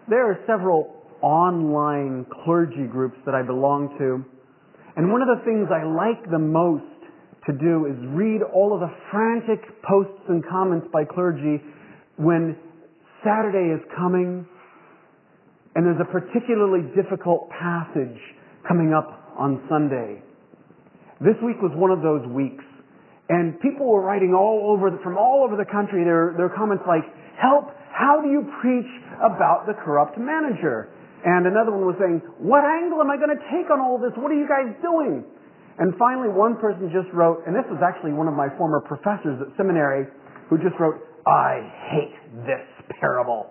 there are several online clergy groups that I belong to. And one of the things I like the most to do is read all of the frantic posts and comments by clergy when Saturday is coming and there's a particularly difficult passage coming up on Sunday. This week was one of those weeks. And people were writing from all over the country, their comments like, "Help, how do you preach about the corrupt manager?" And another one was saying, "What angle am I going to take on all this? What are you guys doing?" And finally one person just wrote, and this was actually one of my former professors at seminary, who just wrote, "I hate this parable."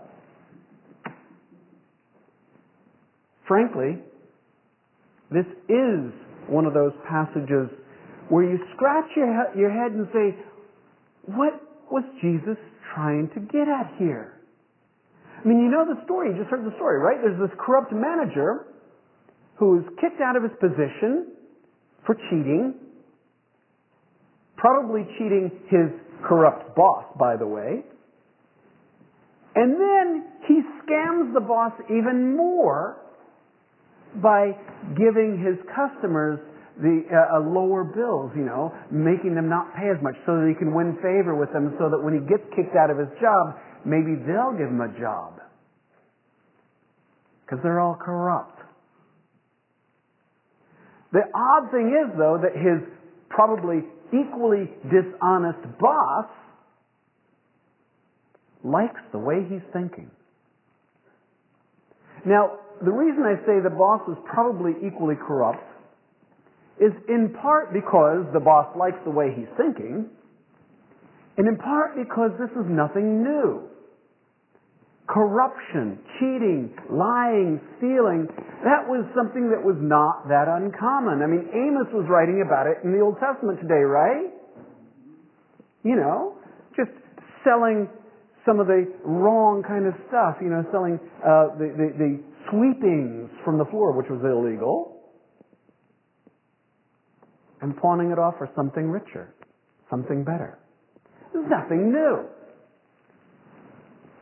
Frankly, this is one of those passages where you scratch your head and say, what was Jesus trying to get at here? I mean, you know the story. You just heard the story, right? There's this corrupt manager who is kicked out of his position for cheating, probably cheating his corrupt boss, by the way. And then he scams the boss even more by giving his customers lower bills, making them not pay as much so that he can win favor with them, so that when he gets kicked out of his job, maybe they'll give him a job. Because they're all corrupt. The odd thing is, though, that his probably equally dishonest boss likes the way he's thinking. Now, the reason I say the boss is probably equally corrupt is in part because the boss likes the way he's thinking, and in part because this is nothing new. Corruption, cheating, lying, stealing, that was something that was not that uncommon. I mean, Amos was writing about it in the Old Testament today, right? Just selling some of the wrong kind of stuff, selling the sweepings from the floor, which was illegal, and pawning it off for something richer, something better. There's nothing new.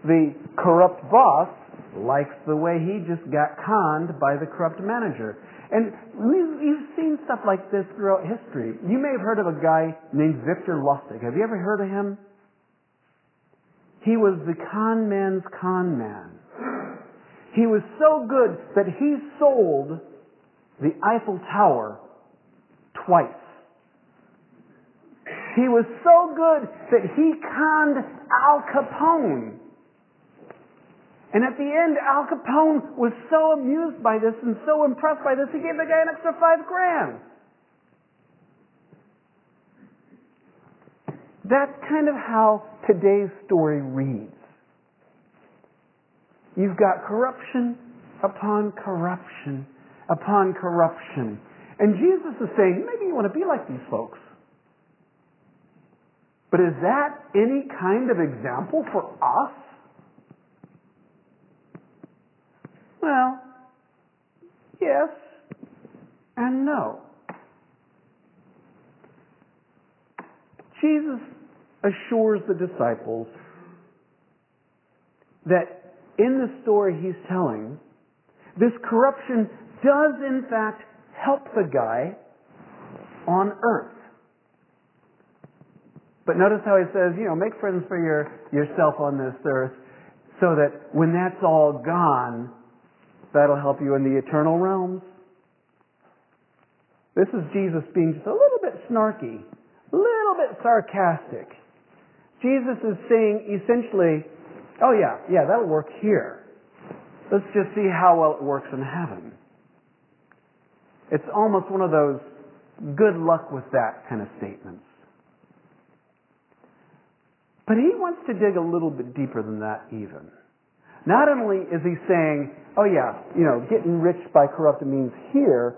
The corrupt boss likes the way he just got conned by the corrupt manager. And you've seen stuff like this throughout history. You may have heard of a guy named Victor Lustig. Have you ever heard of him? He was the con man's con man. He was so good that he sold the Eiffel Tower twice. He was so good that he conned Al Capone. And at the end, Al Capone was so amused by this and so impressed by this, he gave the guy an extra $5,000. That's kind of how today's story reads. You've got corruption upon corruption upon corruption. And Jesus is saying, maybe you want to be like these folks. But is that any kind of example for us? Well, yes and no. Jesus assures the disciples that in the story he's telling, this corruption does in fact help the guy on earth. But notice how he says, make friends for yourself on this earth so that when that's all gone, that'll help you in the eternal realms. This is Jesus being just a little bit snarky, a little bit sarcastic. Jesus is saying essentially, oh yeah, that'll work here. Let's just see how well it works in heaven. It's almost one of those good luck with that kind of statements. But he wants to dig a little bit deeper than that even. Not only is he saying, oh yeah, getting rich by corrupt means here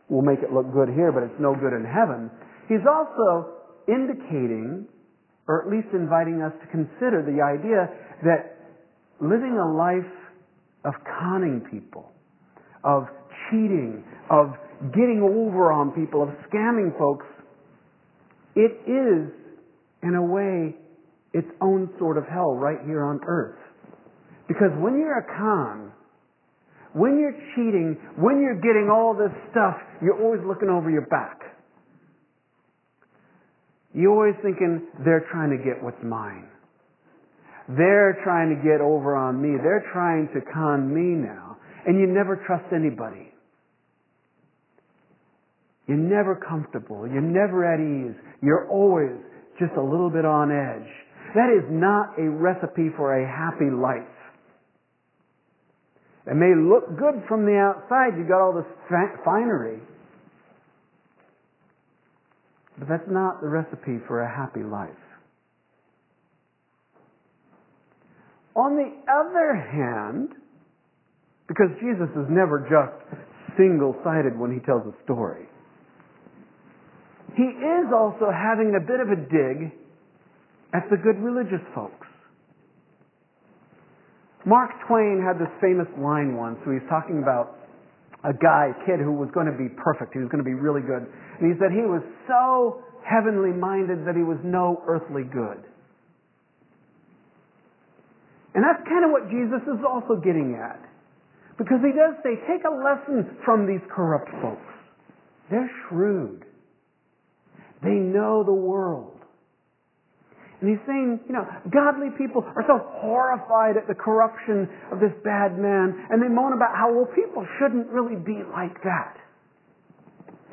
will make it look good here, but it's no good in heaven. He's also indicating, or at least inviting us to consider the idea that living a life of conning people, of cheating, of getting over on people, of scamming folks, it is, in a way, its own sort of hell right here on earth. Because when you're a con, when you're cheating, when you're getting all this stuff, you're always looking over your back. You're always thinking, they're trying to get what's mine. They're trying to get over on me. They're trying to con me now. And you never trust anybody. You're never comfortable. You're never at ease. You're always just a little bit on edge. That is not a recipe for a happy life. It may look good from the outside. You got all this finery. But that's not the recipe for a happy life. On the other hand, because Jesus is never just single-sided when he tells a story, he is also having a bit of a dig at the good religious folks. Mark Twain had this famous line once where he's talking about a kid who was going to be perfect. He was going to be really good. And he said he was so heavenly minded that he was no earthly good. And that's kind of what Jesus is also getting at. Because he does say, take a lesson from these corrupt folks. They're shrewd. They know the world. And he's saying, godly people are so horrified at the corruption of this bad man, and they moan about how, people shouldn't really be like that.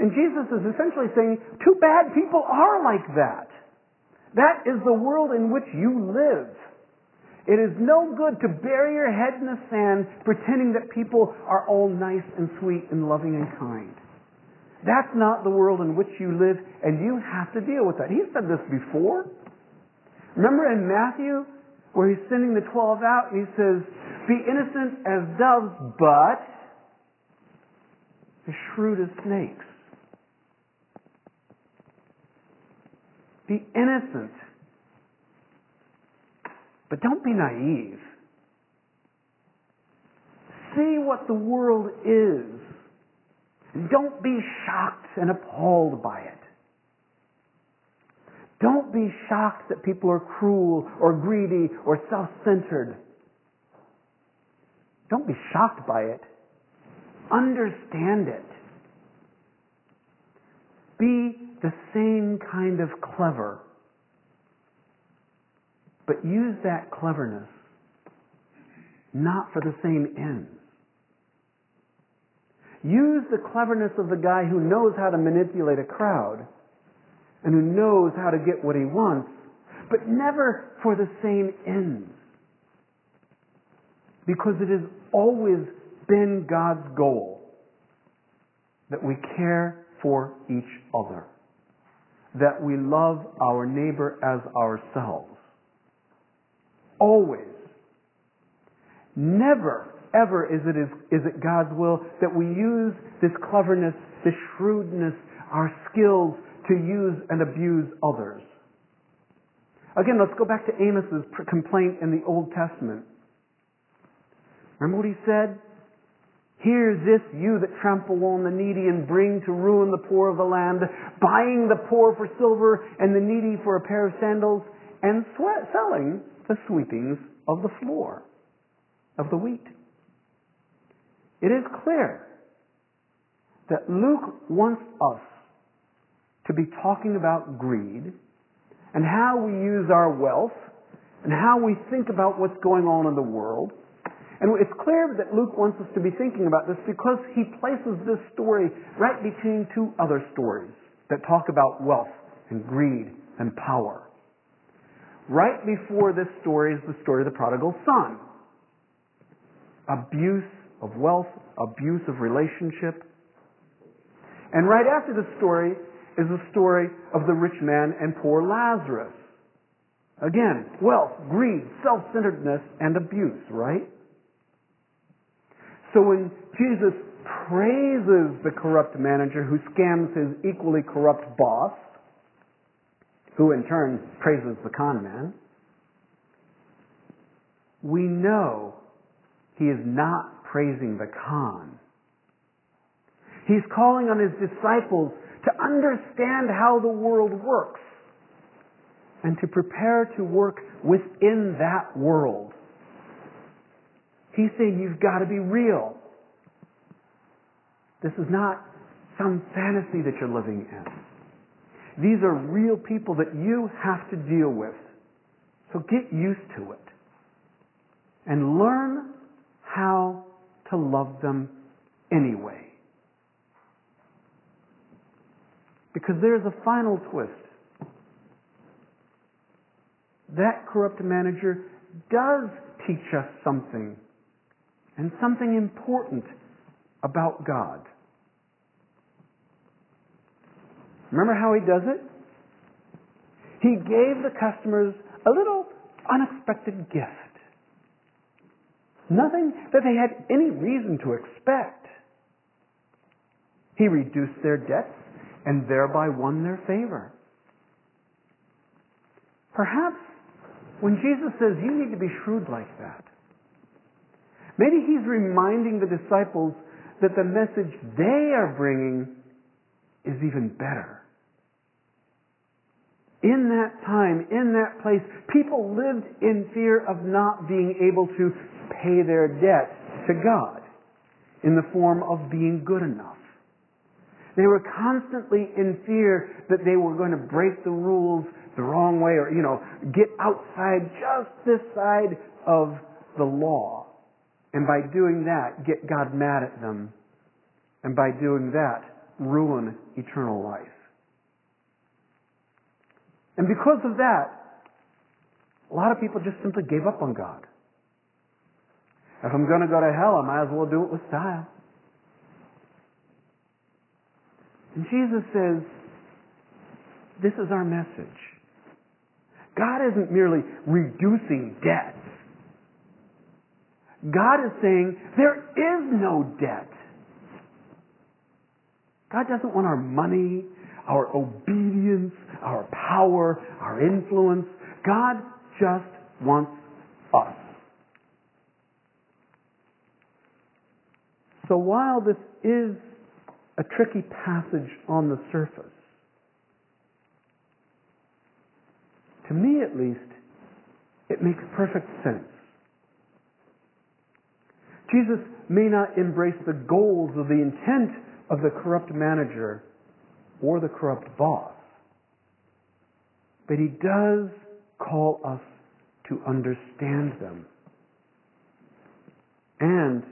And Jesus is essentially saying, too bad people are like that. That is the world in which you live. It is no good to bury your head in the sand pretending that people are all nice and sweet and loving and kind. That's not the world in which you live, and you have to deal with that. He said this before. Remember in Matthew, where he's sending the 12 out, and he says, be innocent as doves, but as shrewd as snakes. Be innocent, but don't be naive. See what the world is. Don't be shocked and appalled by it. Don't be shocked that people are cruel or greedy or self-centered. Don't be shocked by it. Understand it. Be the same kind of clever, but use that cleverness not for the same ends. Use the cleverness of the guy who knows how to manipulate a crowd and who knows how to get what he wants, but never for the same ends. Because it has always been God's goal that we care for each other, that we love our neighbor as ourselves. Always. Never, ever is it God's will that we use this cleverness, this shrewdness, our skills to use and abuse others. Again, let's go back to Amos's complaint in the Old Testament. Remember what he said? Hear this, you that trample on the needy and bring to ruin the poor of the land, buying the poor for silver and the needy for a pair of sandals, and selling the sweepings of the floor of the wheat. It is clear that Luke wants us to be talking about greed and how we use our wealth and how we think about what's going on in the world. And it's clear that Luke wants us to be thinking about this because he places this story right between two other stories that talk about wealth and greed and power. Right before this story is the story of the prodigal son. Abuse of wealth, abuse of relationship. And right after the story is the story of the rich man and poor Lazarus. Again, wealth, greed, self-centeredness, and abuse, right? So when Jesus praises the corrupt manager who scams his equally corrupt boss, who in turn praises the con man, we know he is not praising the con. He's calling on his disciples to understand how the world works and to prepare to work within that world He's saying you've got to be real. This is not some fantasy that you're living in. These are real people that you have to deal with. So get used to it. And learn how to love them anyway. Because there's a final twist. That corrupt manager does teach us something, and something important about God. Remember how he does it? He gave the customers a little unexpected gift. Nothing that they had any reason to expect. He reduced their debts and thereby won their favor. Perhaps when Jesus says you need to be shrewd like that, maybe he's reminding the disciples that the message they are bringing is even better. In that time, in that place, people lived in fear of not being able to pay their debt to God in the form of being good enough. They were constantly in fear that they were going to break the rules the wrong way or, get outside just this side of the law. And by doing that, get God mad at them. And by doing that, ruin eternal life. And because of that, a lot of people just simply gave up on God. If I'm going to go to hell, I might as well do it with style. And Jesus says, this is our message. God isn't merely reducing debts. God is saying there is no debt. God doesn't want our money, our obedience, our power, our influence. God just wants us. So while this is a tricky passage on the surface, to me at least, it makes perfect sense. Jesus may not embrace the goals or the intent of the corrupt manager or the corrupt boss, but he does call us to understand them and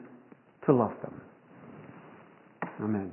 to love them. Amen.